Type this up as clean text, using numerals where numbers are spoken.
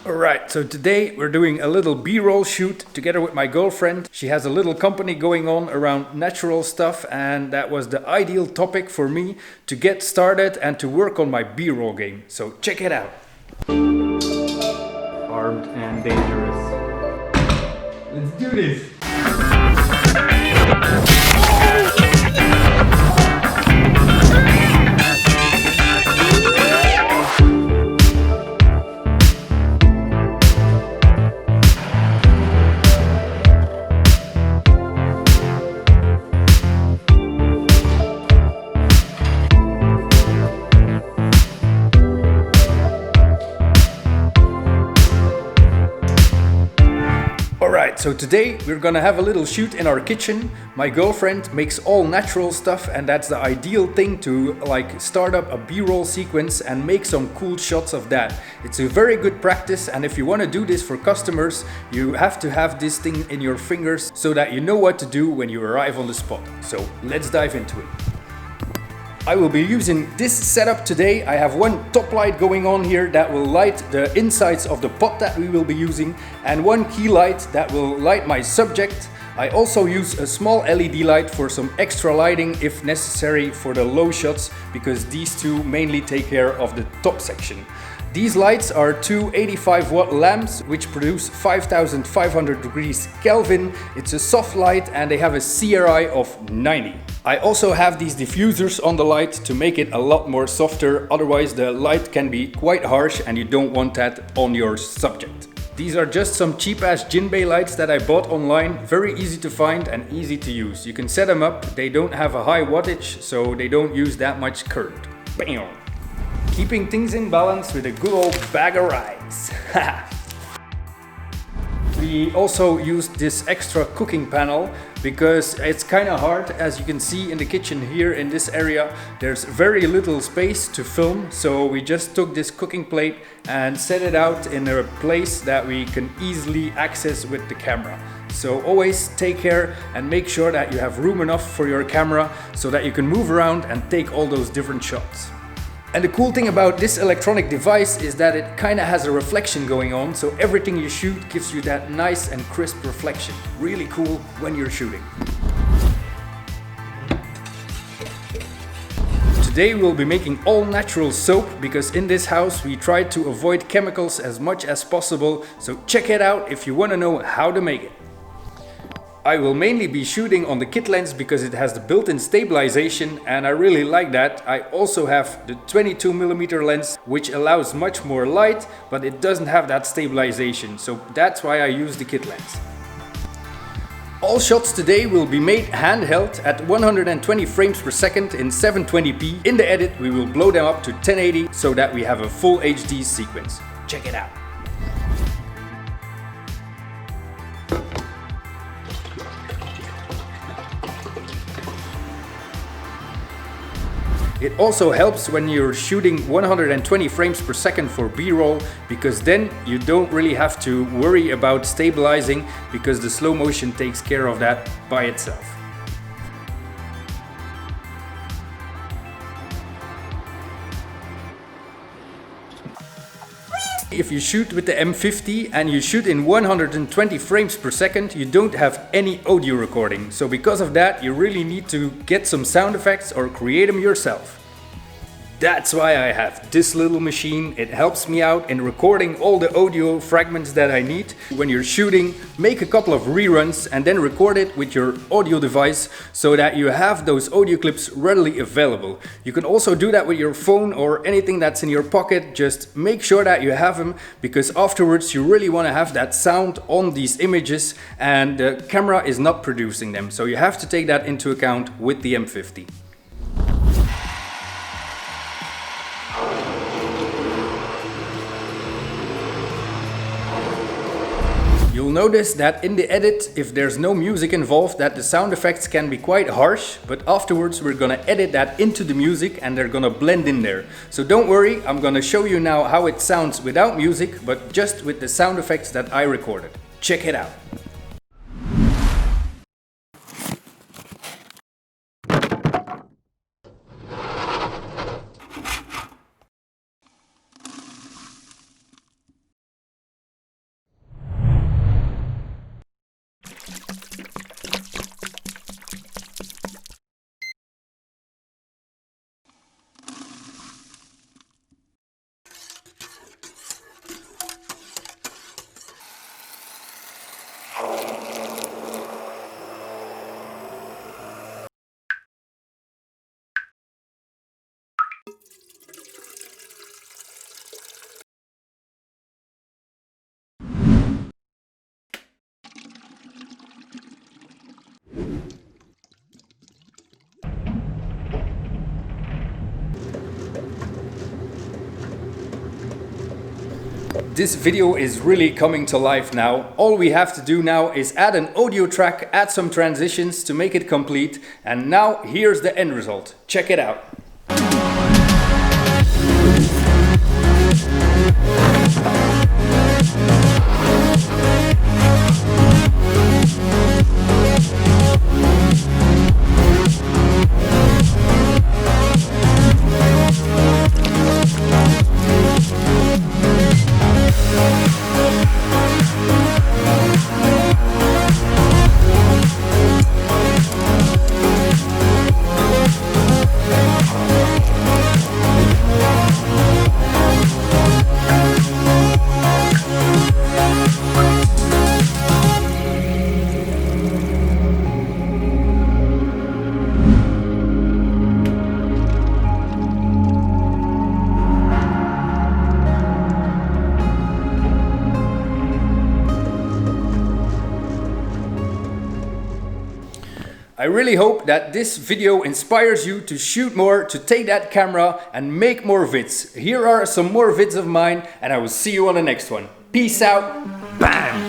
Alright, so today we're doing a little B-roll shoot together with my girlfriend. She has a little company going on around natural stuff, and that was the ideal topic for me to get started and to work on my B-roll game. So check it out. Armed and dangerous. Let's do this! Alright, so today we're gonna have a little shoot in our kitchen. My girlfriend makes all natural stuff, and that's the ideal thing to start up a B-roll sequence and make some cool shots of that. It's a very good practice, and if you want to do this for customers, you have to have this thing in your fingers so that you know what to do when you arrive on the spot. So let's dive into it. I will be using this setup today. I have one top light going on here that will light the insides of the pot that we will be using, and one key light that will light my subject. I also use a small LED light for some extra lighting if necessary for the low shots, because these two mainly take care of the top section. These lights are two 85-watt lamps which produce 5500 degrees Kelvin. It's a soft light and they have a CRI of 90. I also have these diffusers on the light to make it a lot more softer, otherwise the light can be quite harsh and you don't want that on your subject. These are just some cheap-ass Jinbei lights that I bought online, very easy to find and easy to use. You can set them up, they don't have a high wattage, so they don't use that much current. Bam! Keeping things in balance with a good old bag of rice. We also used this extra cooking panel because it's kind of hard. As you can see in the kitchen here in this area, there's very little space to film, so we just took this cooking plate and set it out in a place that we can easily access with the camera. So always take care and make sure that you have room enough for your camera so that you can move around and take all those different shots. And the cool thing about this electronic device is that it kind of has a reflection going on, so everything you shoot gives you that nice and crisp reflection. Really cool when you're shooting. Today we'll be making all natural soap, because in this house we try to avoid chemicals as much as possible, so check it out if you want to know how to make it. I will mainly be shooting on the kit lens because it has the built-in stabilization and I really like that. I also have the 22mm lens, which allows much more light, but it doesn't have that stabilization, so that's why I use the kit lens. All shots today will be made handheld at 120 frames per second in 720p. In the edit we will blow them up to 1080 so that we have a full HD sequence. Check it out. It also helps when you're shooting 120 frames per second for B-roll, because then you don't really have to worry about stabilizing, because the slow motion takes care of that by itself. If you shoot with the M50 and you shoot in 120 frames per second, you don't have any audio recording. So because of that, you really need to get some sound effects or create them yourself. That's why I have this little machine. It helps me out in recording all the audio fragments that I need. When you're shooting, make a couple of reruns and then record it with your audio device so that you have those audio clips readily available. You can also do that with your phone or anything that's in your pocket. Just make sure that you have them, because afterwards you really want to have that sound on these images and the camera is not producing them. So you have to take that into account with the M50. You'll notice that in the edit, if there's no music involved, that the sound effects can be quite harsh, but afterwards we're gonna edit that into the music and they're gonna blend in there. So don't worry, I'm gonna show you now how it sounds without music, but just with the sound effects that I recorded. Check it out. this video is really coming to life now. All we have to do now is add an audio track, add some transitions to make it complete, and now here's the end result. Check it out. I really hope that this video inspires you to shoot more, to take that camera and make more vids. Here are some more vids of mine, and I will see you on the next one. Peace out. Bam!